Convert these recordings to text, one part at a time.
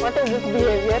What is this behavior?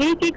1-1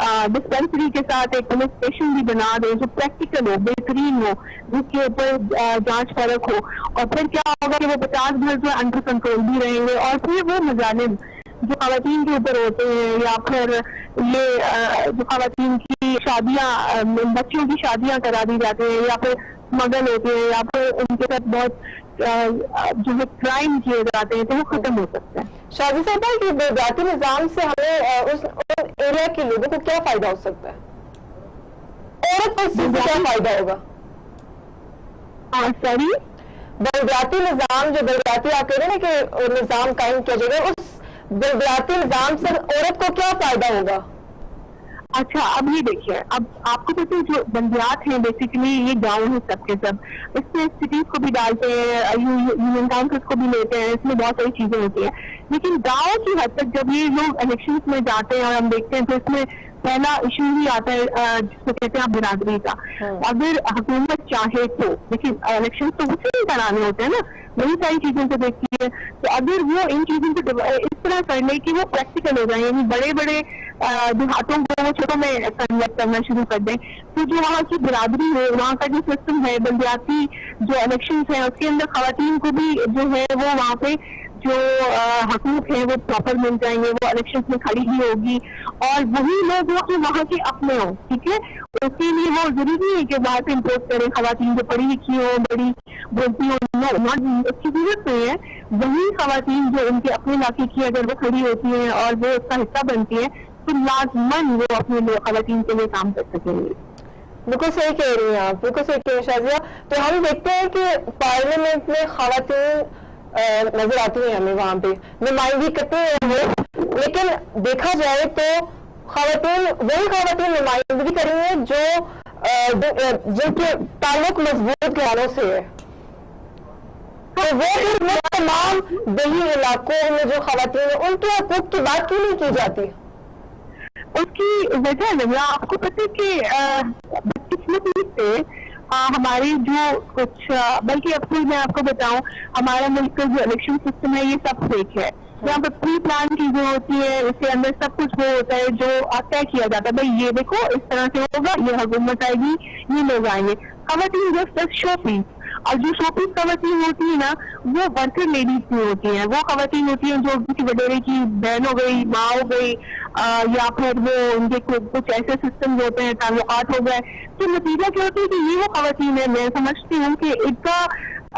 dispensary کے ساتھ ایک پولیس اسٹیشن بھی بنا دیں جو پریکٹیکل ہو, بہترین ہو, جس کے اوپر جانچ پرکھ ہو, اور پھر کیا ہوگا کہ وہ 50 گھر جو انڈر کنٹرول بھی رہیں گے, اور پھر وہ مظالم جو خواتین کے اوپر ہوتے ہیں, یا پھر یہ جو خواتین کی شادیاں, بچیوں کی شادیاں کرا دی جاتی ہیں, یا پھر اسمگل ہوتے ہیں, یا پھر ان کے ساتھ بہت جو ہے کرائم کیے جاتے ہیں, تو وہ ختم ہو سکتا ہے. شازی صاحبہ کہ بلدیاتی نظام سے ہمیں اس ایریا کے لوگوں کو کیا فائدہ ہو سکتا ہے؟ عورت کو اس چیز سے کیا فائدہ ہوگا؟ سوری, بلدیاتی نظام جو بلدیاتی آپ کہہ رہے ہیں کہ نظام قائم کیا جائے گا, اس بلدیاتی نظام سے عورت کو کیا فائدہ ہوگا؟ اچھا, اب یہ دیکھیے, اب آپ کو پتہ ہے جو بلدیات ہیں بیسیکلی یہ گاؤں ہیں سب کے سب, اس میں سٹیز کو بھی ڈالتے ہیں, یونین کاؤنسلز کو بھی لیتے ہیں, اس میں بہت ساری چیزیں ہوتی ہیں, لیکن گاؤں کی حد تک جب یہ لوگ الیکشنز میں جاتے ہیں اور ہم دیکھتے ہیں تو اس میں پہلا ایشو ہی آتا ہے جس کو کہتے ہیں برادری کا. اگر حکومت چاہے تو, لیکن الیکشن تو اسی ہی کرانے ہوتے ہیں نا, وہی ساری چیزوں کو دیکھتی ہے, تو اگر وہ ان چیزوں کو اس طرح کر لے کہ وہ پریکٹیکل ہو جائیں, یعنی بڑے بڑے دیہاتوں کو وہ چھوٹوں میں کنورٹ کرنا شروع کر دیں, تو جو وہاں کی برادری ہے, وہاں کا جو سسٹم ہے, بلدیاتی جو الیکشنز ہیں اس کے اندر خواتین کو بھی جو ہے وہ وہاں پہ جو حقوق ہیں وہ پراپر مل جائیں گے, وہ الیکشنز میں کھڑی ہی ہوگی, اور وہی لوگ وہ وہاں کے اپنے ہوں. ٹھیک ہے, اس کے لیے وہ ضروری ہے کہ باہر سے امپورٹ کریں خواتین جو پڑھی لکھی ہوں, بڑی بولتی ہوں, اس کی ضرورت نہیں ہے. وہی خواتین جو ان کے اپنے علاقے کی اگر وہ کھڑی ہوتی ہیں اور وہ اس کا حصہ بنتی ہیں, تو لازماً وہ اپنے خواتین کے لیے کام کر سکیں گے. بالکل صحیح کہہ رہی ہیں آپ, بالکل صحیح کہہ رہی ہیں شازیہ. تو ہم دیکھتے ہیں کہ پارلیمنٹ میں خواتین نظر آتی ہیں, ہمیں وہاں پہ نمائندگی کرتے ہیں, لیکن دیکھا جائے تو خواتین وہی خواتین نمائندگی کریں گے جو جن کے تعلق مضبوط گھرانوں سے ہے, تو وہ تمام دیہی علاقوں میں جو خواتین ہیں ان کے حقوق کی بات کیوں نہیں کی جاتی؟ اس کی وجہ ہے آپ کو پتہ کہ بدقسمتی سے ہماری جو کچھ, بلکہ اب میں آپ کو بتاؤں, ہمارا ملک کا جو الیکشن سسٹم ہے یہ سب فیک ہے. یہاں پہ پری پلان چیزیں ہوتی ہے, اس کے اندر سب کچھ وہ ہوتا ہے جو طے کیا جاتا ہے, بھائی یہ دیکھو اس طرح سے ہوگا, یہ حکومت آئے گی, یہ لوگ آئیں گے. خواتین جسٹ شو پیس, اور جو شو پیس خواتین ہوتی ہیں نا وہ ورکر لیڈیز کی ہوتی ہیں, وہ خواتین ہوتی ہیں جو کسی وڈیرے کی بہن ہو گئی, ماں ہو گئی, یا پھر وہ ان کے کچھ ایسے سسٹم ہوتے ہیں, تعلقات ہو گئے. تو نتیجہ کیا ہوتا ہے کہ یہ وہ خواتین ہے, میں سمجھتی ہوں کہ ان کا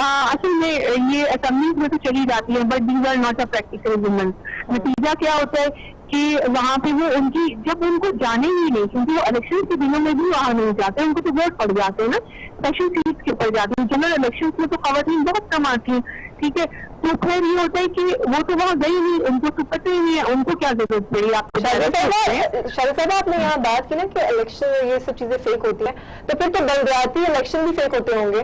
اصل میں یہ اسمبلیز میں تو چلی جاتی ہے, but these are not a practical woman. نتیجہ کیا ہوتا ہے کہ وہاں پہ وہ ان کی جب ان کو جانے ہی نہیں, کیونکہ وہ الیکشن کے دنوں میں بھی وہاں نہیں جاتے, ان کو تو ووٹ پڑ جاتے ہیں نا, اسپیشل سیٹس کے اوپر جاتے ہیں. جنرل الیکشن میں تو خواتین بہت کم آتی ہیں. ٹھیک ہے, تو پھر یہ ہوتا ہے کہ وہ تو وہاں گئی نہیں, ان کو تو پتہ ہی نہیں ہے ان کو کیا ضرورت پڑی. آپ شاہد صاحب آپ نے یہاں بات کی نا کہ الیکشن یہ سب چیزیں فیک ہوتی ہیں, تو پھر تو بلدیاتی الیکشن بھی فیک ہوتے ہوں گے؟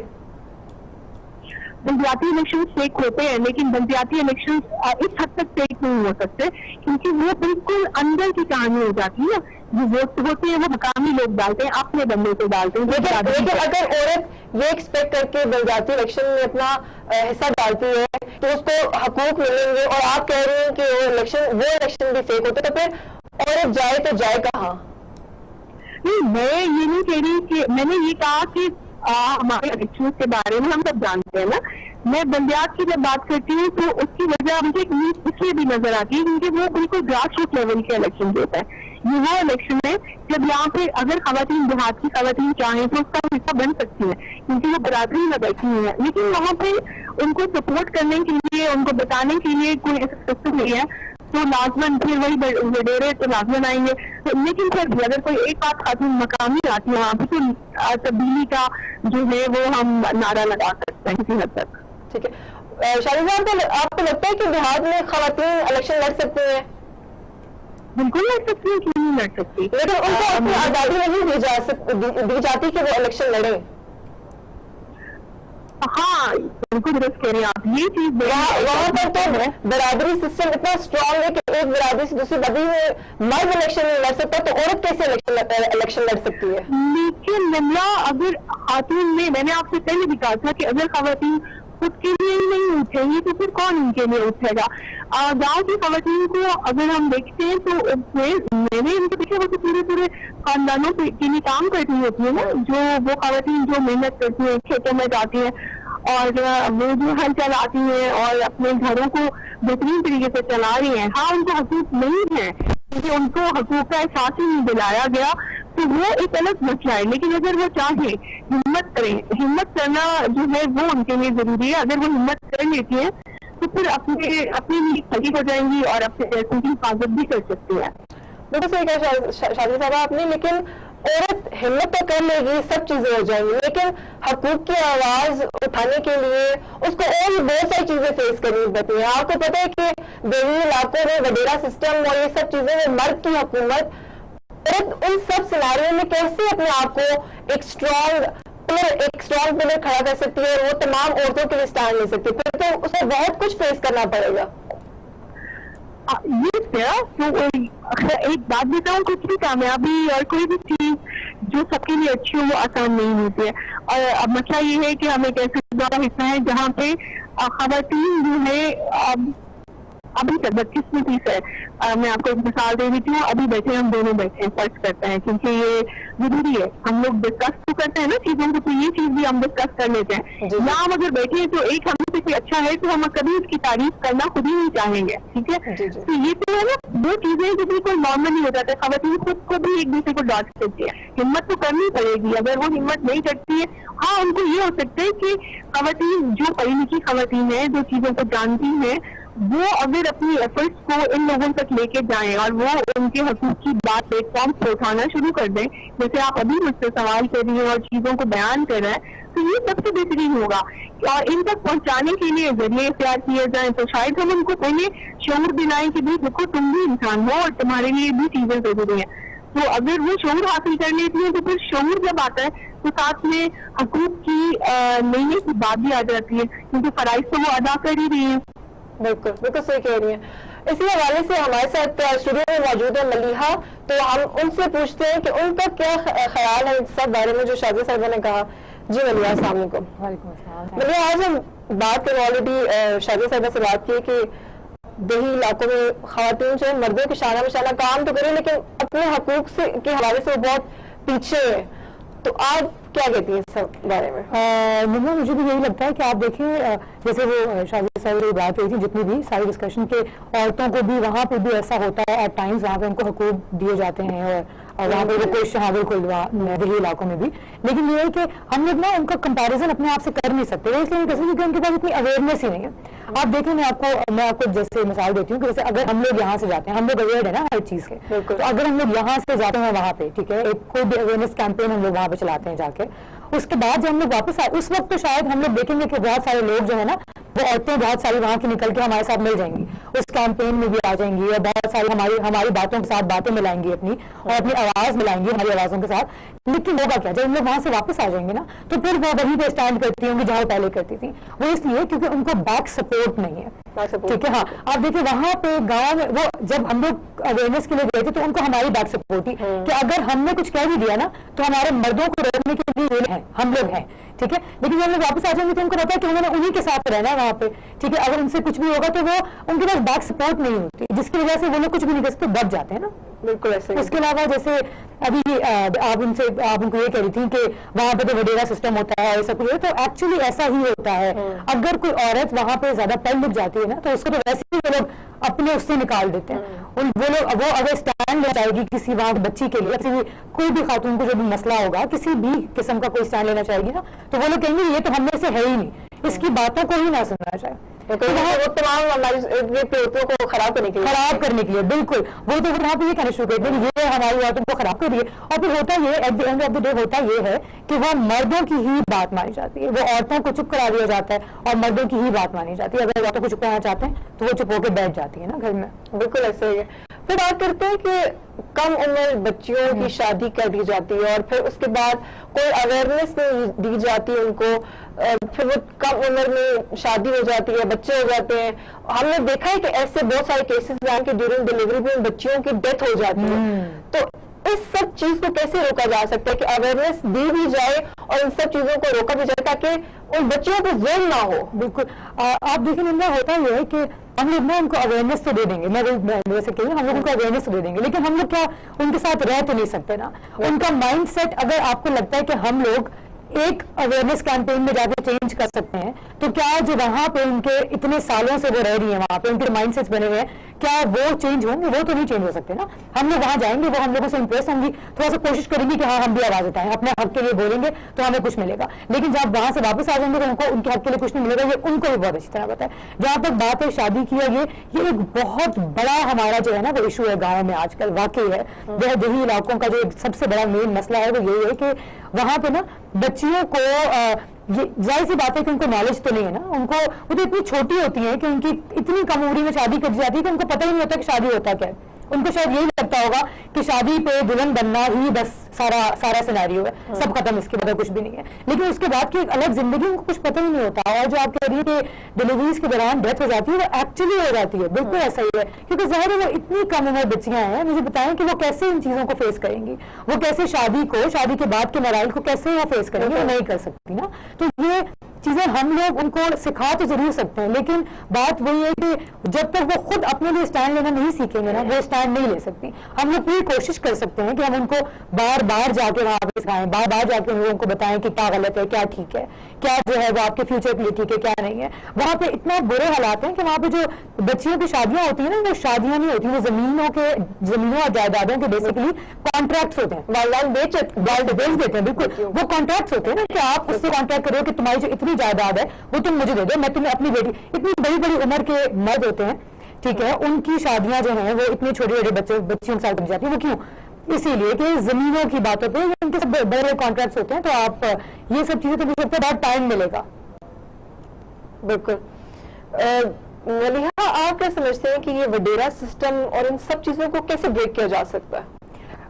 بلدیاتی الیکشن فیک ہوتے ہیں, لیکن بلدیاتی الیکشن اس حد تک فیک نہیں ہو سکتے, کیونکہ وہ بالکل اندر کی کہانی ہو جاتی ہے. جو ووٹ ہوتے ہیں وہ مقامی لوگ ڈالتے ہیں, اپنے بندے سے ڈالتے ہیں. لیکن اگر عورت یہ ایکسپیکٹ کر کے بلدیاتی الیکشن میں اپنا حصہ ڈالتی ہے تو اس کو حقوق ملیں گے, اور آپ کہہ رہے ہیں کہ وہ الیکشن بھی فیک ہوتے, تو پھر عورت جائے تو جائے کہاں؟ نہیں, میں یہ نہیں کہہ رہی کہ, میں نے یہ کہا کہ ہمارے الیکشن کے بارے میں ہم سب جانتے ہیں نا. میں بلدیات کی جب بات کرتی ہوں تو اس کی وجہ مجھے اس لیے بھی نظر آتی ہے کیونکہ وہ بالکل گراس روٹ لیول کے الیکشن ہوتا ہے. یہ وہ الیکشن ہے جب یہاں پہ اگر خواتین دیہات کی خواتین چاہیں تو اس کا حصہ بن سکتی ہیں, کیونکہ وہ برادری میں بیٹھی ہوئی ہیں, لیکن وہاں پہ ان کو سپورٹ کرنے کے لیے, ان کو بتانے کے لیے کوئی ایسا سسٹم نہیں ہے, تو لازمن پھر وہی وڈیرے تو لازمن آئیں گے. لیکن پھر بھی اگر کوئی ایک بات خاتون مقامی آتی ہے وہاں پہ تو تبدیلی کا جو ہے وہ ہم نعرہ لگا سکتے ہیں کسی حد تک. ٹھیک ہے, شاہد صاحب آپ کو لگتا ہے کہ دیہات میں خواتین الیکشن لڑ سکتی ہیں؟ بالکل لڑ سکتی ہیں, کیوں نہیں لڑ سکتی, لیکن ان کو اپنی آزادی نہیں دی جاتی کہ وہ الیکشن لڑیں. ہاں بالکل درست کہہ رہے ہیں آپ. یہ چیز وہاں پر تو برادری سسٹم اتنا اسٹرانگ ہے کہ ایک برادری سے دوسری برادری میں مرد الیکشن نہیں لڑ سکتا, تو عورت کیسے الیکشن لڑ سکتی ہے؟ لیکن نملا اگر خاتون میں نے آپ سے پہلے بھی کہا تھا کہ اگر خواتین خود کے لیے ہی نہیں اٹھیں گی تو پھر کون ان کے لیے اٹھے گا؟ گاؤں کی خواتین کو اگر ہم دیکھتے ہیں تو میں نے ان کو دیکھا وہ تو پورے خاندانوں کے لیے کام کرتی ہوتی ہے نا، جو وہ خواتین جو محنت کرتی ہیں، کھیتوں میں جاتی ہیں اور وہ جو ہل چلاتی ہیں اور اپنے گھروں کو بہترین طریقے سے چلا رہی ہیں. ہاں ان کو حقوق نہیں ہے کیونکہ ان کو حقوق کا احساس ہی نہیں دلایا گیا، تو وہ ایک الگ مسئلہ ہے. لیکن اگر وہ چاہیں ہمت کریں، ہمت کرنا جو ہے وہ ان کے لیے ضروری ہے. اگر وہ ہمت کر لیتی ہیں تو پھر اپنے لیے کھڑی ہو جائیں گی اور اپنے پیسوں کی حفاظت بھی کر سکتی ہیں. بالکل صحیح کہا شادی صاحبہ آپ نے، لیکن عورت ہمت تو کر لے گی، سب چیزیں ہو جائیں گی، لیکن حقوق کی آواز اٹھانے کے لیے اس کو اور بھی بہت ساری چیزیں فیس کرنی پڑتی ہیں. آپ کو پتہ ہے کہ دیہی علاقوں میں وڈیرا سسٹم اور یہ سب چیزیں میں مرد کی حکومت، عورت ان سب سیناریوں میں کیسے اپنے آپ کو ایک اسٹرانگ پلر کھڑا کر سکتی ہے اور وہ تمام عورتوں کے لیے اسٹینڈ لے سکتی ہے؟ پھر تو اسے بہت کچھ فیس کرنا پڑے گا. ایک بات بتاؤں، کچھ بھی کامیابی اور کوئی بھی چیز جو سب کے لیے اچھی ہو وہ آسان نہیں ہوتی ہے. اور اب مسئلہ یہ ہے کہ ہم ایک ایسے دور کا حصہ ہے جہاں پہ خواتین جو ہے ابھی تک 25% ہے. میں آپ کو ایک مثال دے دیتی ہوں. ابھی بیٹھے ہم دونوں بیٹھے ہیں، فرض کرتے ہیں، کیونکہ یہ ضروری ہے. ہم لوگ ڈسکس تو کرتے ہیں نا چیزوں کو، تو یہ چیز بھی ہم ڈسکس کر لیتے ہیں. یا ہم اگر بیٹھے ہیں تو ایک ہم سے کوئی اچھا ہے تو ہم کبھی اس کی تعریف کرنا خود ہی نہیں چاہیں گے. ٹھیک ہے، تو یہ تو ہے نا دو چیزیں جو بالکل نارمل ہی ہو جاتا ہے. خواتین خود کو بھی ایک دوسرے کو ڈانٹ سکتی ہے. ہمت تو کرنی پڑے گی. اگر وہ ہمت نہیں کرتی ہے، ہاں ان کو یہ ہو سکتا ہے کہ خواتین جو پڑھی لکھی خواتین ہیں، جو چیزوں کو جانتی ہیں، وہ اگر اپنی ایفرٹس کو ان لوگوں تک لے کے جائیں اور وہ ان کے حقوق کی بات پلیٹ فارم سے اٹھانا شروع کر دیں، جیسے آپ ابھی مجھ سے سوال کر رہی ہیں اور چیزوں کو بیان کر رہے ہیں، تو یہ سب سے بہترین ہوگا. اور ان تک پہنچانے کے لیے ذریعے اختیار کیے جائیں تو شاید ہم ان کو پہلے شعور دلائیں کہ بھائی دیکھو تم بھی انسان ہو اور تمہارے لیے بھی چیزیں ضروری ہیں. تو اگر وہ شعور حاصل کر لیتی ہیں تو پھر شعور جب آتا ہے تو ساتھ میں حقوق کی نئی کی بات بھی آ جاتی ہے، کیونکہ فرائض تو وہ ادا کر ہی رہی ہیں. بالکل بالکل صحیح کہہ رہی ہیں. اسی حوالے سے ہمارے ساتھ اسٹوڈیو میں موجود ہے ملیحہ، تو ہم ان سے پوچھتے ہیں کہ ان کا کیا خیال ہے اس سب بارے میں جو شادی صاحبہ نے کہا. جی ملیحہ السلام علیکم. وعلیکم السلام. ملیحہ آج ہم بات کریں، آلریڈی شادی صاحبہ سے بات کی کہ دیہی علاقوں میں خواتین جو ہے مردوں کے شانہ بشانہ کام تو کریں لیکن اپنے حقوق سے کے حوالے سے وہ بہت پیچھے ہیں. تو آپ کیا کہتی ہیں اس سب بارے میں؟ مجھے بھی یہی لگتا ہے کہ آپ دیکھیں جیسے وہ شاہد صاحب کی بات ہوئی تھی، جتنی بھی ساری ڈسکشن کے عورتوں کو بھی وہاں پہ بھی ایسا ہوتا ہے ایٹ ٹائمز، وہاں پہ ان کو حقوق دیے جاتے ہیں اور وہاں پہ وہ کوئی شہادت کھول دیہی علاقوں میں بھی. لیکن یہ ہے کہ ہم لوگ نا ان کا کمپیریزن اپنے آپ سے کر نہیں سکتے، اس لیے کیونکہ ان کے پاس اتنی اویئرنیس ہی نہیں ہے. آپ دیکھیں میں آپ کو جیسے مثال دیتی ہوں کہ جیسے اگر ہم لوگ یہاں سے جاتے ہیں، ہم لوگ اویئر ہے نا ہر چیز کے، تو اگر ہم لوگ یہاں سے جاتے ہیں وہاں پہ، ٹھیک ہے، ایک کوئی بھی اویئرنیس کیمپین ہم لوگ وہاں پہ چلاتے ہیں جا کے، اس کے بعد جب ہم لوگ واپس آئے اس وقت تو شاید ہم لوگ دیکھیں گے کہ بہت سارے لوگ جو ہے نا وہ عورتیں بہت ساری وہاں کی نکل کے ہمارے ساتھ مل جائیں گی، اس کیمپین میں بھی آ جائیں گی اور بہت ساری ہماری باتوں کے ساتھ باتیں ملائیں گی اپنی، اور اپنی آواز ملائیں گی ہماری آوازوں کے ساتھ. لیکن ہوگا کیا جب ہم لوگ وہاں سے واپس آ جائیں گے نا تو پھر وہ وہیں پہ اسٹینڈ کرتی ہوں گی جہاں وہ پہلے کرتی تھی. وہ اس لیے کیونکہ ان کو بیک سپورٹ نہیں ہے. ٹھیک ہے، ہاں آپ دیکھیں وہاں پہ گاؤں میں وہ جب ہم لوگ اویئرنیس کے لیے گئے تھے تو ان کو ہماری بیک سپورٹ تھی کہ اگر ہم نے کچھ کہہ بھی دیا نا تو ہمارے مردوں کو روکنے کے لیے ہم لوگ ہیں. ٹھیک ہے، لیکن جب ہم لوگ واپس آ جائیں گے تو ان کو پتا ہے کہ انہوں نے انہیں کے ساتھ رہنا ہے وہاں پہ. ٹھیک ہے، اگر ان سے کچھ بھی ہوگا تو وہ ان کے پاس بیک سپورٹ نہیں ہوتی، جس کی وجہ سے وہ لوگ کچھ بھی نہیں کر سکتے، دب جاتے ہیں نا. بالکل ایسے. اس کے علاوہ جیسے ابھی آپ ان کو یہ کہہ رہی تھی کہ وہاں پہ تو وڈیرا سسٹم ہوتا ہے اور سب کچھ، تو ایکچولی ایسا ہی ہوتا ہے. اگر کوئی عورت وہاں پہ زیادہ پڑھ لکھ جاتی ہے نا تو اس کو تو ویسے ہی وہ لوگ اپنے اس سے نکال دیتے ہیں. وہ اگر اسٹینڈ لینا چاہے گی کسی وہاں بچی کے لیے، کوئی بھی خاتون کو جو بھی مسئلہ ہوگا کسی بھی قسم کا کوئی اسٹینڈ لینا چاہے گی نا تو وہ لوگ کہیں گے یہ تو ہم میں سے ہے ہی نہیں، اس کی باتوں کو ہی نہ سننا چاہے. تمام ہماری پوتوں کو خراب کرنے کے لیے بالکل وہ تو وہاں پہ یہ کہنا شروع کر دیں یہ ہماری باتوں کو خراب کر رہی ہے. اور پھر ہوتا یہ at the end of the day ہوتا یہ ہے کہ وہ مردوں کی ہی بات مانی جاتی ہے، وہ عورتوں کو چپ کرا دیا جاتا ہے اور مردوں کی ہی بات مانی جاتی ہے. اگر عورتوں کو چپ کرانا چاہتے ہیں تو وہ چپ ہو کے بیٹھ جاتی ہے نا گھر میں. بالکل ایسے ہی ہے. پھر بات کرتے ہیں کہ کم عمر بچیوں کی شادی کر دی جاتی ہے اور پھر اس کے بعد کوئی اویئرنیس نہیں دی جاتی ان کو، پھر وہ کم عمر میں شادی ہو جاتی ہے، بچے ہو جاتے ہیں. ہم نے دیکھا ہے کہ ایسے بہت سارے کیسز ہیں کہ ڈیورنگ ڈیلیوری بھی ان بچیوں کی ڈیتھ ہو جاتی ہے. تو اس سب چیز کو کیسے روکا جا سکتا ہے کہ اویئرنیس دی بھی جائے اور ان سب چیزوں کو روکا بھی جائے تاکہ ان بچوں پہ ظلم نہ ہو؟ بالکل آپ دیکھیں نمرا ہوتا یہ ہے کہ ہم لوگ نا ان کو اویئرنیس تو دے دیں گے, میں ویسے کہوں ہم لوگ ان کو اویئرنیس تو دے دیں گے, لیکن ہم لوگ کیا ان کے ساتھ رہ تو نہیں سکتے نا. ان کا مائنڈ سیٹ اگر آپ کو لگتا ہے کہ ہم لوگ ایک اویئرنیس کیمپین میں جا کے چینج کر سکتے ہیں, تو کیا جو وہاں پہ ان کے اتنے سالوں سے وہ رہ رہی ہیں وہاں پہ ان کے مائنڈ سیٹس بنے ہوئے ہیں, کیا وہ چینج ہوں گے؟ وہ تو نہیں چینج ہو سکتے نا. ہم لوگ وہاں جائیں گے, وہ ہم لوگوں سے امپریس ہوں گی, تھوڑا سا کوشش کریں گے کہ ہاں ہم بھی آواز اٹھائیں, اپنے حق کے لیے بولیں گے تو ہمیں کچھ ملے گا. لیکن جب وہاں سے واپس آ جائیں گے تو ان کو ان کے حق کے لیے کچھ نہیں ملے گا. یہ ان کو بھی بہت اچھی طرح پتا ہے. جہاں تک بات ہے شادی کی ہے, یہ ایک بہت بڑا ہمارا جو ہے نا وہ ایشو ہے گاؤں میں آج کل. واقعی ہے دیہی علاقوں کا جو سب سے بڑا مین مسئلہ ہے وہ یہی ہے کہ وہاں پہ نا بچیوں کو یہ ظاہر سی بات ہے کہ ان کو نالج تو نہیں ہے نا, ان کو وہ تو اتنی چھوٹی ہوتی ہیں کہ ان کی اتنی کم عمری میں شادی کر دی جاتی ہے کہ ان کو پتہ ہی نہیں ہوتا کہ شادی ہوتا کیا ہے. ان کو شاید یہی لگتا ہوگا کہ شادی پہ دلہن بننا ہی بس سارا سیناریو ہے, سب ختم, اس کے بعد کچھ بھی نہیں ہے. لیکن اس کے بعد کی ایک الگ زندگی ان کو کچھ پتہ ہی نہیں ہوتا. اور جو آپ کہہ رہی ہے کہ ڈلیوریز کے دوران ڈیتھ ہو جاتی ہے, وہ ایکچولی ہو جاتی ہے, بالکل ایسا ہی ہے. کیونکہ ظاہر ہے وہ اتنی کم عمر بچیاں ہیں, مجھے بتائیں کہ وہ کیسے ان چیزوں کو فیس کریں گی, وہ کیسے شادی کے بعد کے مراحل کو کیسے وہ فیس کریں گے, وہ نہیں کر سکتی نا. تو یہ چیزیں ہم لوگ ان کو سکھا تو ضرور سکتے ہیں, لیکن بات وہی ہے کہ جب تک وہ خود اپنے لیے اسٹینڈ لینا نہیں سیکھیں گے نا, وہ اسٹینڈ نہیں لے سکتی. ہم لوگ پوری کوشش کر سکتے ہیں کہ ہم ان کو بار بار جا کے وہاں پہ سکھائیں, بار بار جا کے ان لوگوں کو بتائیں کہ کیا غلط ہے, کیا ٹھیک ہے, کیا جو ہے وہ آپ کے فیوچر کے لیے ٹھیک ہے, کیا نہیں ہے. وہاں پہ اتنا برے حالات ہیں کہ وہاں پہ جو بچیوں کی شادیاں ہوتی ہیں نا, وہ شادیاں نہیں ہوتی, وہ زمینوں اور جائیدادوں کے بیسیکلی کانٹریکٹس ہوتے ہیں, والدین بیچ دیتے ہیں. بالکل وہ کانٹریکٹس ہوتے ہیں نا کہ آپ اس سے کانٹریکٹ کرو کہ تمہاری جو اتنی جائیداد ہے وہ تم مجھے دے دو, میں تمہیں اپنی بیٹی. اتنی بڑی بڑی عمر کے مرد ہوتے ہیں, ٹھیک ہے, ان کی شادیاں جو ہیں وہ اتنے چھوٹے چھوٹے بچیوں کے ساتھ بن جاتی ہیں. وہ کیوں؟ اسی لیے کہ زمینوں کی باتوں پہ ان کے سب بڑے بڑے کانٹریکٹس ہوتے ہیں. تو آپ یہ سب چیزیں تو مجھے لگتا ہے بہت ٹائم ملے گا. بالکل. ملیحہ, آپ کیا سمجھتے ہیں کہ یہ وڈیرا سسٹم اور ان سب چیزوں کو کیسے بریک کیا جا سکتا ہے؟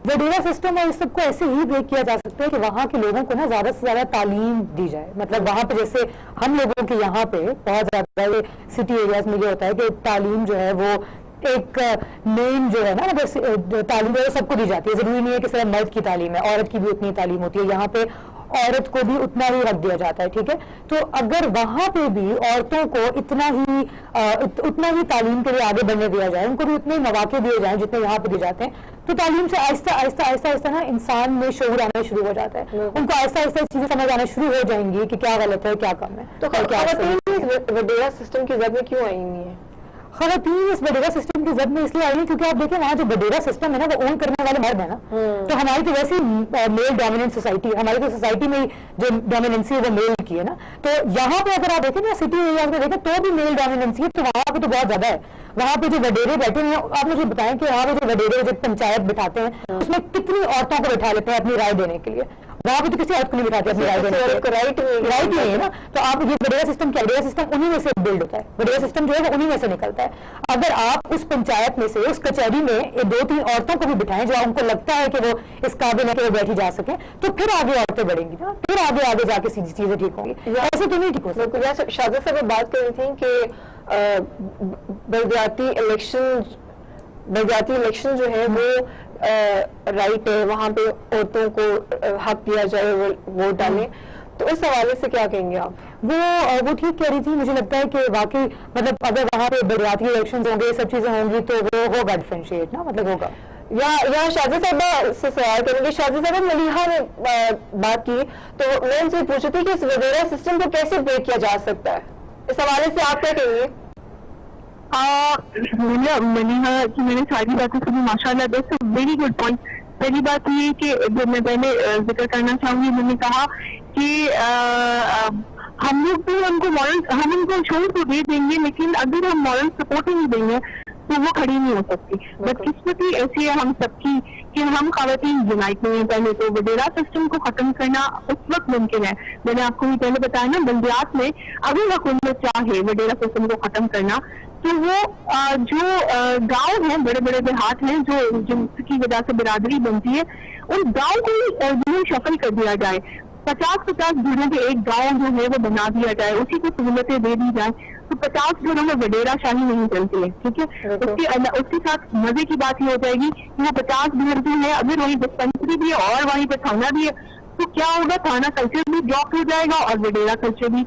وڈیرا سسٹم اور اس سب کو ایسے ہی بریک کیا جا سکتا ہے کہ وہاں کے لوگوں کو نا زیادہ سے زیادہ تعلیم دی جائے. مطلب وہاں پہ جیسے ہم لوگوں کے یہاں پہ بہت زیادہ سٹی ایریاز میں یہ ہوتا ہے کہ تعلیم جو ہے وہ ایک مین جو ہے نا, بس تعلیم جو ہے سب کو دی جاتی ہے. ضروری نہیں ہے کہ صرف مرد کی تعلیم ہے, عورت کی بھی اتنی تعلیم ہوتی ہے. یہاں پہ عورت کو بھی اتنا ہی رکھ دیا جاتا ہے, ٹھیک ہے. تو اگر وہاں پہ بھی عورتوں کو اتنا ہی تعلیم کے لیے آگے بڑھنے دیا جائے, ان کو بھی اتنے مواقع دیے جائیں جتنے یہاں پہ دیے جاتے ہیں, تو تعلیم سے آہستہ نا انسان میں شعور آنا شروع ہو جاتا ہے. ان کو آہستہ چیزیں سمجھ آنا شروع ہو جائیں گی کہ کیا غلط ہے, کیا کم ہے. تو خواتین وڈیرا سسٹم کی زد میں کیوں آئی ہوئی ہیں؟ خواتین اس بڈیرا سسٹم کی زد میں اس لیے آئی ہیں کیونکہ آپ دیکھیں وہاں جو بڈیرا سسٹم ہے نا وہ اون کرنے والے مرد ہیں نا. تو ہماری تو ویسے میل ڈومیننٹ سوسائٹی ہے, ہماری تو سوسائٹی میں جو ڈومیننسی ہے وہ میل کی ہے نا. تو یہاں پہ اگر آپ دیکھیں نا سٹی ایریاز میں دیکھیں تو بھی میل ڈومیننسی ہے, تو وہاں پہ تو بہت زیادہ ہے. وہاں پہ جو وڈیرے بیٹھے ہیں, آپ مجھے بتائیں کہ وہاں پہ جو وڈیرے جو پنچایت بٹھاتے ہیں اس میں کتنی عورتوں کو بٹھا لیتے ہیں اپنی رائے دینے کے لیے. وہاں پہ تو کسی عورت کو نہیں بٹھاتے اپنی رائے دینے کے لیے, رائٹ نہیں ہے نا. تو آپ یہ وڈیرا سسٹم کیا, وڈیرا سسٹم انہی میں سے بلڈ ہوتا ہے, وڈیرا سسٹم جو ہے وہ انہی میں سے نکلتا ہے. اگر آپ اس پنچایت میں سے اس کچہری میں 2-3 عورتوں کو بھی بٹھائیں جو ان کو لگتا ہے کہ وہ اس قابل ہے کہ وہ بیٹھی جا سکیں, تو پھر آگے عورتیں بڑھیں گی نا, پھر آگے جا کے چیزیں ٹھیک ہوں گی. ایسے تو نہیں ٹھیک ہو سکتی. شازیہ صاحب بات کر رہی تھیں کہ بلدیاتی الیکشن جو ہے وہ رائٹ ہے, وہاں پہ عورتوں کو حق دیا جائے ووٹ ڈالیں, تو اس حوالے سے کیا کہیں گے آپ؟ وہ ٹھیک کہہ رہی تھی. مجھے لگتا ہے کہ واقعی مطلب اگر وہاں پہ بلدیاتی الیکشن ہوں گے, یہ سب چیزیں ہوں گی, تو وہ ہوگا ڈفرینشیٹ نا, مطلب ہوگا. یا شازیہ صاحبہ سے سوال کریں گے. شازیہ صاحبہ, ملیحہ نے بات کی تو میں ان سے پوچھی تھی کہ اس وڈیرا سسٹم کو کیسے بریک کیا جا سکتا ہے, اس حوالے سے آپ کیا کہیں گے؟ ملیحہ کی میں نے ساری باتیں سنی, ماشاء اللہ, that's a very good point. پہلی بات یہ کہ جو میں پہلے ذکر کرنا چاہوں گی, میں نے کہا کہ ہم لوگ بھی ہم ان کو شعور تو دے دیں گے, لیکن اگر ہم مورل سپورٹ ہی نہیں دیں گے تو وہ کھڑی نہیں ہو سکتی. بدقسمتی ایسی ہے ہم سب کی کہ ہم خواتین یونائٹ نہیں ہیں. پہلے تو وڈیرا سسٹم کو ختم کرنا اس وقت ممکن ہے, میں نے آپ کو پہلے بتایا نا, بلدیات میں اگر حکومت چاہے وڈیرا سسٹم کو ختم کرنا, تو وہ جو گاؤں ہیں, بڑے بڑے دیہات ہیں جن کی وجہ سے برادری بنتی ہے, ان گاؤں کو شفل کر دیا جائے. 50-50 گھروں کے ایک گاؤں جو ہے وہ بنا دیا جائے, اسی کو سہولتیں دے دی جائیں, تو 50 گھروں میں وڈیرا شاہی نہیں چلتی ہے. ٹھیک ہے, اس کے ساتھ مزے کی بات یہ ہو جائے گی کہ وہ 50 گھر جو ہے اگر وہیں ڈسپینسری بھی ہے اور وہیں پہ تھانہ بھی ہے, تو کیا ہوگا, تھانہ کلچر بھی ڈراپ ہو جائے گا اور وڈیرا کلچر بھی.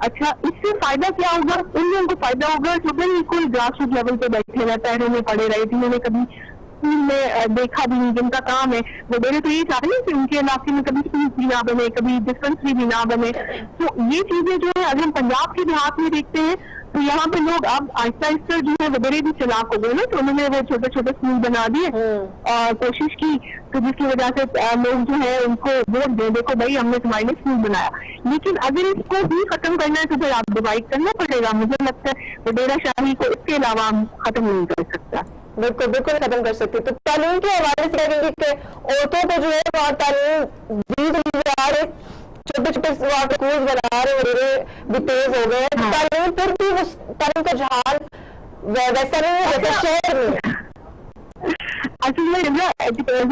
اچھا, اس سے فائدہ کیا ہوگا, ان لوگوں کو فائدہ ہوگا جو بالکل گراس روٹ لیول پہ بیٹھے رہے, پیروں میں پڑے رہے, جنہوں نے کبھی اسکول میں دیکھا بھی نہیں, جن کا کام ہے وڈیرے تو یہ چاہتے ہیں کہ ان کے علاقے میں کبھی اسکول بھی نہ بنے, کبھی ڈسپینسری بھی نہ بنے. تو یہ چیزیں جو ہے اگر ہم پنجاب کے دیہات میں دیکھتے ہیں تو یہاں پہ لوگ اب آہستہ آہستہ جو ہے وڈیرے بھی چلاک ہو گئے نا, تو انہوں نے وہ چھوٹے چھوٹے اسکول بنا دیے اور کوشش کی, تو جس کی وجہ سے لوگ جو ہے ان کو ووٹ دیں, دیکھو بھائی ہم نے تمہارے لیے اسکول بنایا. لیکن اگر اس کو بھی ختم کرنا ہے تو پھر آپ ڈیوائڈ کرنا پڑے گا. مجھے لگتا ہے وڈیرا شاہی کو اس کے علاوہ ہم ختم نہیں کر سکتا. بالکل بالکل ختم کر سکتے. تو تعلیم کے حوالے سے کہیں گے کہ عورتوں کو جو ہے وہاں تعلیم دی جا رہے, چھوٹے چھوٹے وہاں اسکول بنا رہے, وڈیرے بھی تیز ہو گئے ہیں, تعلیم پھر بھی اس تعلیم کا جہان ویسا نہیں ہے جیسا شہر میں. اصل میں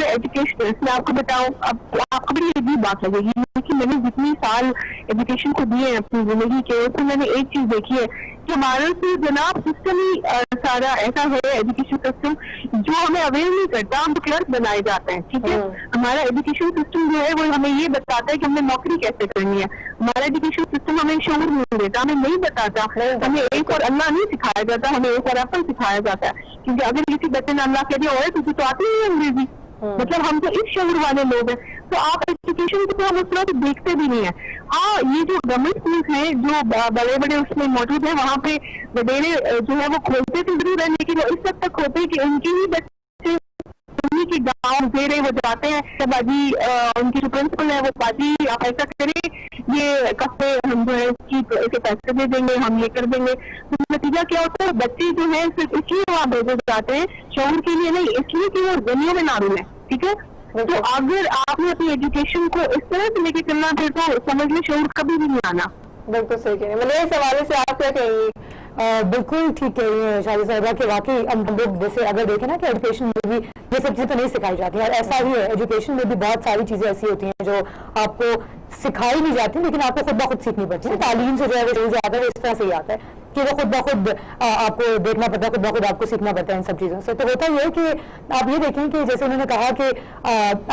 ایجوکیشن میں آپ کو بتاؤں, اب آپ کو بھی عجیب بات لگے گی, لیکن میں نے جتنی سال ایجوکیشن کو دیے ہیں اپنی زندگی کے, اس میں میں نے ایک چیز دیکھی ہے کہ ہمارا تو جناب سسٹم ہی سارا ایسا ہے, ایجوکیشن سسٹم جو ہمیں اویئر نہیں کرتا, ہم کلرک بنائے جاتے ہیں. ٹھیک ہے, ہمارا ایجوکیشن سسٹم جو ہے وہ ہمیں یہ بتاتا ہے کہ ہم نے نوکری کیسے کرنی ہے. ہمارا ایجوکیشن سسٹم ہمیں شعور نہیں دیتا, ہمیں نہیں بتاتا, ہمیں ایک اور اللہ نہیں سکھایا جاتا, ہمیں ایک اور ایپل سکھایا جاتا ہے. کیونکہ اگر کسی بچے نے اللہ کہہ دیا اور تجھے تو آتی نہیں ہے انگریزی, مطلب ہم تو اس شعور والے لوگ ہیں. تو آپ ایجوکیشن کو ہم اس طرح دیکھتے بھی نہیں ہیں. ہاں, یہ جو گورنمنٹ اسکول ہیں جو بڑے بڑے اس میں موجود ہیں, وہاں پہ وڈیرے جو ہے وہ کھولتے تو ضرور ہے, لیکن وہ اس وقت تک ہوتے کہ ان کی ہی بچے انہیں کی گاؤں زیرے وہ جاتے ہیں, باجی ان کی جو پرنسپل ہے وہ باجی آپ ایسا کریں, یہ کفے ہم جو ہے اس کی پیسے دے دیں گے, ہم یہ کر دیں گے. تو نتیجہ کیا ہوتا ہے, بچے جو ہیں صرف اس لیے وہاں بھیجے جاتے ہیں شعور کے لیے نہیں, اس لیے کہ وہ دنیا میں نارول ہے. ٹھیک ہے, تو اگر آپ نے اپنی ایجوکیشن کو اس طرح سے لے کے چلنا پھر تو سمجھ میں شعور کبھی بھی نہیں آنا. بالکل صحیح کہیں گے. مطلب اس حوالے سے آپ کیا کہیں گے؟ بالکل ٹھیک کہہ رہی ہیں شاہد صاحبہ کہ واقعی ہم لوگ جیسے اگر دیکھیں نا کہ ایجوکیشن میں بھی یہ سب چیزیں تو نہیں سکھائی جاتی ہیں, اور ایسا ہی ہے ایجوکیشن میں بھی بہت ساری چیزیں ایسی ہوتی ہیں جو آپ کو سکھائی نہیں جاتی لیکن آپ کو خود بخود سیکھنی پڑتی ہے. تعلیم سے جو ہے وہ شروع آتا ہے وہ اس طرح سے ہی آتا ہے کہ وہ خود بخود آپ کو دیکھنا پڑتا ہے, خود بخود آپ کو سیکھنا پڑتا ہے ان سب چیزوں سے. تو ہوتا یہ ہے کہ آپ یہ دیکھیں کہ جیسے انہوں نے کہا کہ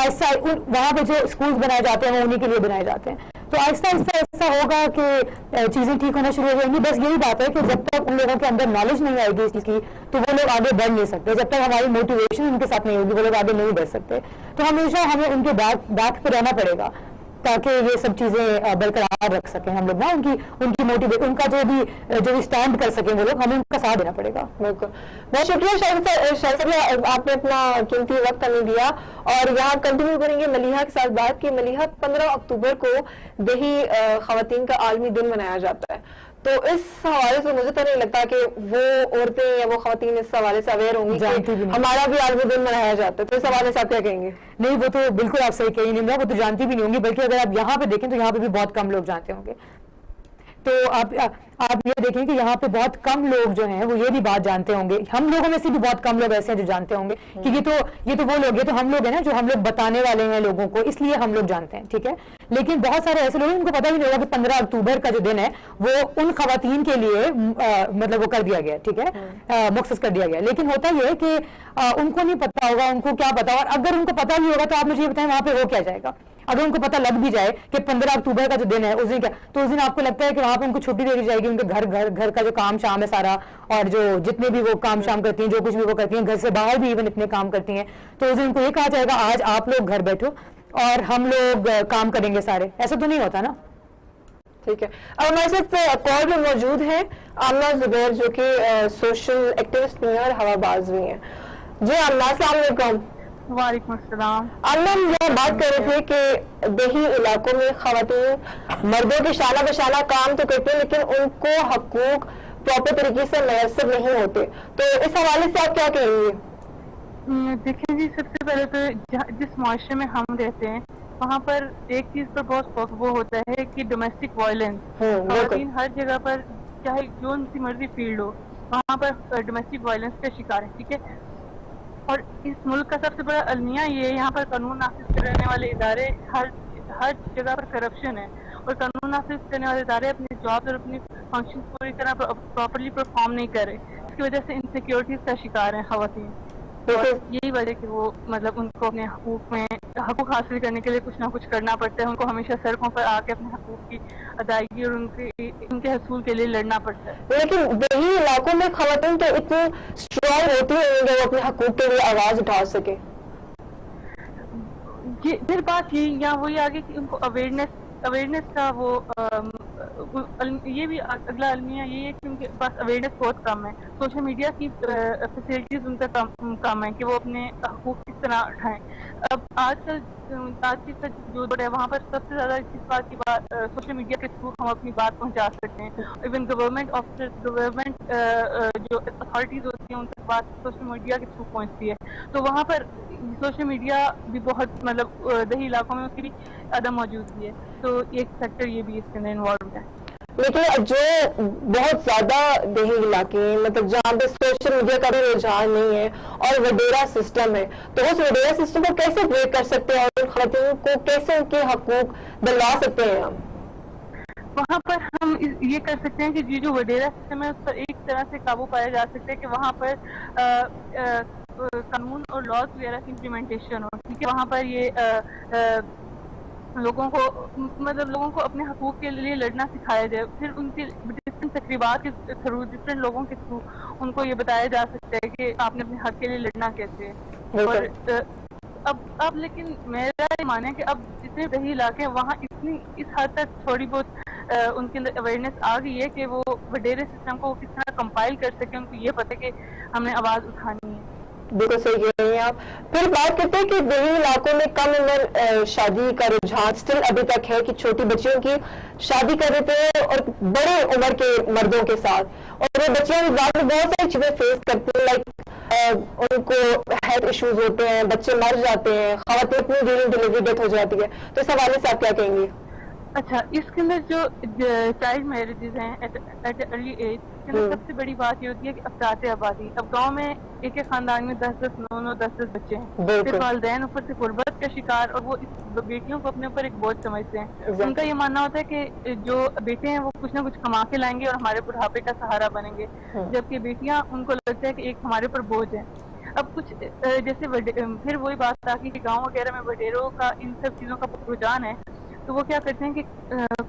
ایسا وہاں پہ جو اسکولس بنائے جاتے ہیں وہ انہیں کے لیے بنائے جاتے ہیں, تو آہستہ آہستہ ایسا ہوگا کہ چیزیں ٹھیک ہونا شروع ہو جائیں گی. بس یہی بات ہے کہ جب تک ان لوگوں کے اندر نالج نہیں آئے گی اس چیز کی تو وہ لوگ آگے بڑھ نہیں سکتے. جب تک ہماری موٹیویشن ان کے ساتھ نہیں ہوگی وہ لوگ آگے نہیں بڑھ سکتے. تو ہمیشہ ہمیں ان کے بیک پہ رہنا پڑے گا تاکہ یہ سب چیزیں برقرار رکھ سکیں ہم لوگ نا, ان کی موٹیویشن, ان کا جو بھی اسٹینڈ کر سکیں وہ لوگ, ہمیں ان کا ساتھ دینا پڑے گا. بالکل, بہت شکریہ شاہد صاحب, آپ نے اپنا قیمتی وقت ہمیں دیا. اور یہاں کنٹینیو کریں گے ملیحہ کے ساتھ بات کہ ملیحہ 15 اکتوبر کو دیہی خواتین کا عالمی دن منایا جاتا ہے. تو اس حوالے سے مجھے تو نہیں لگتا کہ وہ عورتیں یا وہ خواتین اس حوالے سے اویئر ہوں گی کہ ہمارا بھی عالمی دن منایا جاتا ہے. تو اس حوالے سے آپ کیا کہیں گے؟ نہیں, وہ تو بالکل آپ صحیح کہیں نہیں, وہ تو جانتی بھی نہیں ہوں گی, بلکہ اگر آپ یہاں پہ دیکھیں تو یہاں پہ بھی بہت کم لوگ جانتے ہوں گے. تو آپ یہ دیکھیں کہ یہاں پہ بہت کم لوگ جو ہیں وہ یہ بھی بات جانتے ہوں گے. ہم لوگوں میں سے بھی بہت کم لوگ ایسے ہیں جو جانتے ہوں گے کہ یہ تو وہ لوگ, یہ تو ہم لوگ ہیں نا جو ہم لوگ بتانے والے ہیں لوگوں کو, اس لیے ہم لوگ جانتے ہیں. ٹھیک ہے, لیکن بہت سارے ایسے لوگ ہیں ان کو پتہ بھی نہیں ہوگا کہ 15 اکتوبر کا جو دن ہے وہ ان خواتین کے لیے مطلب وہ کر دیا گیا, ٹھیک ہے, مخصص کر دیا گیا. لیکن ہوتا یہ ہے کہ ان کو نہیں پتا ہوگا, ان کو کیا پتا, اور اگر ان کو پتا بھی ہوگا تو آپ مجھے یہ بتائیں وہاں پہ ہو کیا جائے گا. اگر ان کو پتہ لگ بھی جائے کہ 15 اکتوبر کا جو دن ہے اس دن کیا, تو اس دن آپ کو لگتا ہے کہ وہاں پہ ان کو چھٹی دے دی جائے گی, ان کے گھر کا جو کام شام ہے سارا, اور جو جتنے بھی وہ کام شام کرتی ہیں, جو کچھ بھی وہ کرتی ہیں, گھر سے باہر بھی ایون اتنے کام کرتی ہیں, تو اس دن ان کو یہ کہا جائے گا آج آپ لوگ گھر بیٹھو اور ہم لوگ کام کریں گے سارے. ایسا تو نہیں ہوتا نا. ٹھیک ہے, اب ہمارے ساتھ کال میں موجود ہیں آمنہ زبیر جو کہ سوشل ایکٹیوسٹ بھی ہیں اور ہوا باز بھی ہیں. جی آمنہ, السلام علیکم. وعلیکم السلام. ہم یہ بات کر رہے تھے کہ دیہی علاقوں میں خواتین مردوں کے شانہ بشانہ کام تو کرتے ہیں لیکن ان کو حقوق پراپر طریقے سے میسر نہیں ہوتے. تو اس حوالے سے آپ کیا کہیں گے؟ دیکھیں جی, سب سے پہلے تو جس معاشرے میں ہم رہتے ہیں وہاں پر ایک چیز پر بہت وہ ہوتا ہے کہ ڈومیسٹک وائلنس. خواتین ہر جگہ پر چاہے جو سی مرضی فیلڈ ہو وہاں پر ڈومیسٹک وائلنس کا شکار ہے. ٹھیک ہے, اور اس ملک کا سب سے بڑا المیہ یہ ہے, یہاں پر قانون نافذ کرنے والے ادارے ہر جگہ پر کرپشن ہے اور قانون نافذ کرنے والے ادارے اپنی جاب اور اپنی فنکشن پوری طرح پراپرلی پرفارم نہیں کر رہے. اس کی وجہ سے انسیکیورٹیز کا شکار ہیں خواتین. اور یہی وجہ کہ وہ مطلب ان کو اپنے حقوق حاصل کرنے کے لیے کچھ نہ کچھ کرنا پڑتا ہے. ان کو ہمیشہ سڑکوں پر آ کے اپنے حقوق کی ادائیگی اور ان کے حصول کے لیے لڑنا پڑتا ہے. لیکن دیہی علاقوں میں خواتین تو اتنی اسٹرانگ ہوتی ہیں کہ وہ اپنے حقوق کے لیے آواز اٹھا سکے. پھر بات یہاں وہی آگے کہ ان کو اویئرنیس کا وہ یہ بھی اگلا المیہ یہ ہے کہ ان کے پاس اویئرنیس بہت کم ہے. سوشل میڈیا کی فیسلٹیز ان کا کم ہے کہ وہ اپنے حقوق کس طرح اٹھائیں. اب آج کی جو دور ہے وہاں پر سب سے زیادہ اس بات کی بات سوشل میڈیا کے تھرو ہم اپنی بات پہنچا سکتے ہیں. ایون گورنمنٹ جو اتھارٹیز ہوتی ہیں ان تک بات سوشل میڈیا کے تھرو پہنچتی ہے. تو وہاں پر سوشل میڈیا بھی بہت مطلب دیہی علاقوں میں اس کی بھی عدم موجودگی ہے. تو ایک سیکٹر یہ بھی اس کے اندر انوالوڈ ہے. لیکن جو بہت زیادہ دیہی علاقے ہیں مطلب جہاں پہ سوشل میڈیا کا بھی رجحان نہیں ہے اور وڈیرا سسٹم ہے, تو اس وڈیرا سسٹم کو کیسے بریک کر سکتے ہیں اور ان خواتین کو کیسے ان کے حقوق دلوا سکتے ہیں ہم؟ وہاں پر ہم یہ کر سکتے ہیں کہ یہ جو وڈیرا سسٹم ہے اس پر ایک طرح سے قابو پایا جا سکتا ہے کہ وہاں پر قانون اور لاز وغیرہ کی امپلیمنٹیشن ہو. ٹھیک ہے, وہاں پر یہ لوگوں کو اپنے حقوق کے لیے لڑنا سکھایا جائے. پھر ان کی ڈفرینٹ تقریبات کے تھرو ڈفرینٹ لوگوں کے تھرو ان کو یہ بتایا جا سکتا ہے کہ آپ نے اپنے حق کے لیے لڑنا کیسے ہے. اور اب لیکن میرا یہ ماننا ہے کہ اب جتنے دیہی علاقے ہیں وہاں اس حد تک تھوڑی بہت ان کے اندر اویئرنیس آ گئی ہے کہ وہ وڈیرے سسٹم کو کس طرح کمپائل کر سکیں. ان کو یہ پتہ ہے کہ ہم نے آواز اٹھانی ہے. بالکل صحیح کہہ رہی ہیں آپ. پھر بات کرتے ہیں کہ دیہی علاقوں میں کم عمر شادی کا رجحان اسٹل ابھی تک ہے کہ چھوٹی بچیوں کی شادی کر دیتے ہیں اور بڑے عمر کے مردوں کے ساتھ, اور وہ بچیاں بعد میں بہت ساری چیزیں فیس کرتی ہیں, لائک ان کو ہیلتھ ایشوز ہوتے ہیں, بچے مر جاتے ہیں, خواتین اپنی ڈیلیوری ڈیتھ ہو جاتی ہے. تو اس حوالے سے آپ کیا کہیں گی؟ اچھا, اس کے اندر جو چائلڈ میرجز ہیں ایٹ ارلی ایج کے اندر سب سے بڑی بات یہ ہوتی ہے کہ افراط آبادی. اب گاؤں میں ایک خاندان میں 10 بچے ہیں. پھر والدین اوپر سے غربت کا شکار اور وہ اس بیٹیوں کو اپنے اوپر ایک بوجھ سمجھتے ہیں. ان کا یہ ماننا ہوتا ہے کہ جو بیٹے ہیں وہ کچھ نہ کچھ کما کے لائیں گے اور ہمارے بڑھاپے کا سہارا بنیں گے, جبکہ بیٹیاں ان کو لگتا ہے کہ ایک ہمارے اوپر بوجھ ہے. اب کچھ جیسے پھر وہی بات آ کہ گاؤں وغیرہ میں وڈیروں کا ان سب چیزوں کا رجحان ہے. تو وہ کیا کرتے ہیں کہ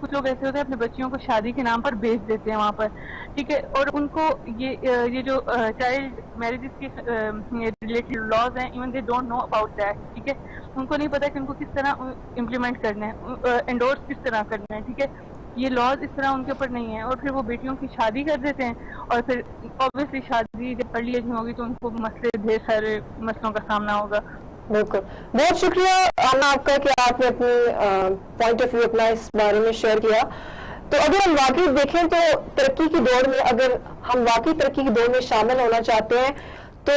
کچھ لوگ ایسے ہوتے ہیں اپنے بچیوں کو شادی کے نام پر بیچ دیتے ہیں وہاں پر. ٹھیک ہے, اور ان کو یہ جو چائلڈ میرجز کے ریلیٹڈ لاز ہیں even they don't know about that. ٹھیک ہے, ان کو نہیں پتا کہ ان کو کس طرح امپلیمنٹ کرنا ہے, انڈورس کس طرح کرنا ہے. ٹھیک ہے, یہ لاز اس طرح ان کے اوپر نہیں ہے, اور پھر وہ بیٹیوں کی شادی کر دیتے ہیں. اور پھر اوبویسلی شادی جب ارلی ایج میں ہوگی تو ان کو ڈھیر سارے مسئلوں کا سامنا ہوگا. بالکل, بہت شکریہ آنا آپ کا کہ آپ نے اپنی پوائنٹ آف ویو اپنا اس بارے میں شیئر کیا. تو اگر ہم واقعی دیکھیں تو ترقی کی دوڑ میں اگر ہم واقعی ترقی کی دوڑ میں شامل ہونا چاہتے ہیں تو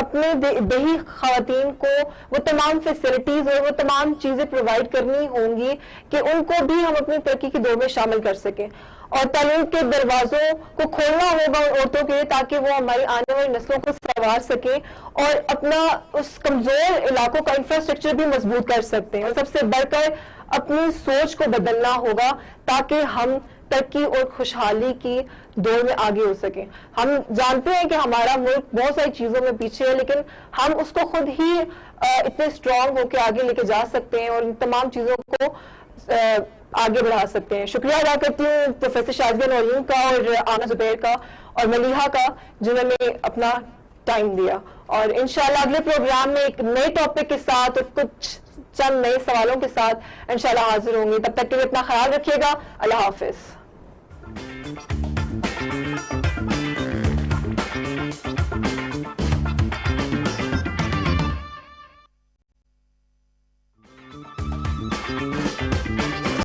اپنے دیہی خواتین کو وہ تمام فیسلٹیز اور وہ تمام چیزیں پرووائڈ کرنی ہوں گی کہ ان کو بھی ہم اپنی ترقی کی دوڑ میں شامل کر سکیں, اور تعلیم کے دروازوں کو کھولنا ہوگا ان عورتوں کے لیے تاکہ وہ ہماری آنے والی نسلوں کو سنوار سکیں اور اپنا اس کمزور علاقوں کا انفراسٹرکچر بھی مضبوط کر سکتے ہیں. اور سب سے بڑھ کر اپنی سوچ کو بدلنا ہوگا تاکہ ہم ترقی اور خوشحالی کی دوڑ میں آگے ہو سکیں. ہم جانتے ہیں کہ ہمارا ملک بہت ساری چیزوں میں پیچھے ہے, لیکن ہم اس کو خود ہی اتنے اسٹرانگ ہو کے آگے لے کے جا سکتے ہیں اور ان تمام چیزوں کو آگے بڑھا سکتے ہیں. شکریہ ادا کرتی ہوں پروفیسر شازیہ نورین کا اور آنا زبیر کا اور ملیحہ کا جنہوں نے اپنا ٹائم دیا, اور انشاءاللہ اگلے پروگرام میں ایک نئے ٹاپک کے ساتھ اور کچھ چند نئے سوالوں کے ساتھ انشاءاللہ حاضر ہوں گے. تب تک کے لیے اپنا خیال رکھیے گا. اللہ حافظ.